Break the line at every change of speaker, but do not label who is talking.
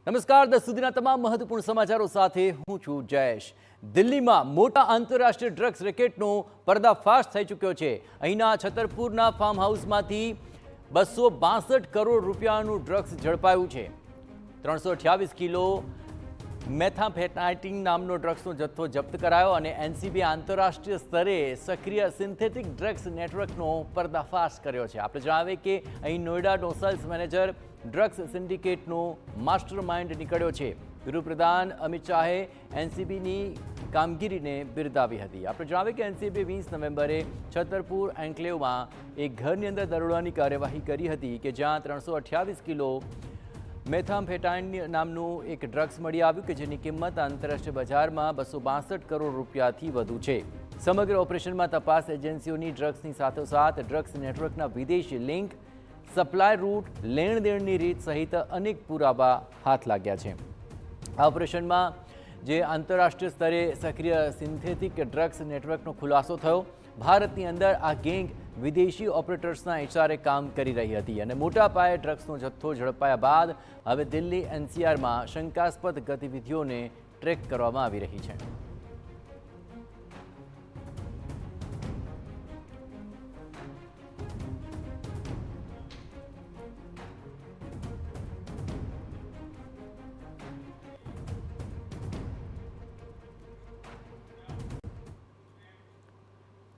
નમસ્કાર, 10 સુધીના તમામ મહત્વપૂર્ણ સમાચારો સાથે હું છું જયેશ। દિલ્હીમાં મોટા આંતરરાષ્ટ્રીય ડ્રગ્સ રેકેટનો પર્દાફાશ થઈ ચૂક્યો છે। અહીંના છતરપુરના ફાર્મ હાઉસમાંથી 262 કરોડ રૂપિયાનું ડ્રગ્સ ઝડપાયું છે। 328 કિલો મેથામ્ફેટાઇન નામનો ડ્રગ્સનો જથ્થો જપ્ત કરાયો અને એનસીબીએ આંતરરાષ્ટ્રીય સ્તરે સક્રિય સિન્થેટિક ડ્રગ્સ નેટવર્કનો પર્દાફાશ કર્યો છે। આપણે જણાવીએ કે અહીં નોઈડાનો સેલ્સ મેનેજર ડ્રગ્સ સિન્ડિકેટનો માસ્ટર માઇન્ડ નીકળ્યો છે। ગૃહપ્રધાન અમિત શાહે એનસીબીની કામગીરીને બિરદાવી હતી। આપણે જણાવીએ કે એનસીબીએ 20 નવેમ્બરે છતરપુર એન્કલેવમાં એક ઘરની અંદર દરોડાની કાર્યવાહી કરી હતી કે જ્યાં 328 કિલો મેથામ્ફેટાઇન નામનું એક ડ્રગ્સ મળી આવ્યું કે જેની કિંમત આંતરરાષ્ટ્રીય બજારમાં 262 કરોડ રૂપિયાથી વધુ છે। સમગ્ર ઓપરેશનમાં તપાસ એજન્સીઓની ડ્રગ્સની સાથોસાથ ડ્રગ્સ નેટવર્કના વિદેશી લિંક, સપ્લાય રૂટ, લેણદેણની રીત સહિત અનેક પુરાવા હાથ લાગ્યા છે। આ ઓપરેશનમાં જે આંતરરાષ્ટ્રીય સ્તરે સક્રિય સિન્થેટિક ડ્રગ્સ નેટવર્કનો ખુલાસો થયો। ભારતની અંદર આ ગેંગ વિદેશી ઓપરેટર્સના ઇશારે કામ કરી રહી હતી અને મોટા પાયે ડ્રગ્સનો જથ્થો ઝડપાયા બાદ હવે દિલ્હી એનસીઆરમાં શંકાસ્પદ ગતિવિધિઓને ટ્રેક કરવામાં આવી રહી છે।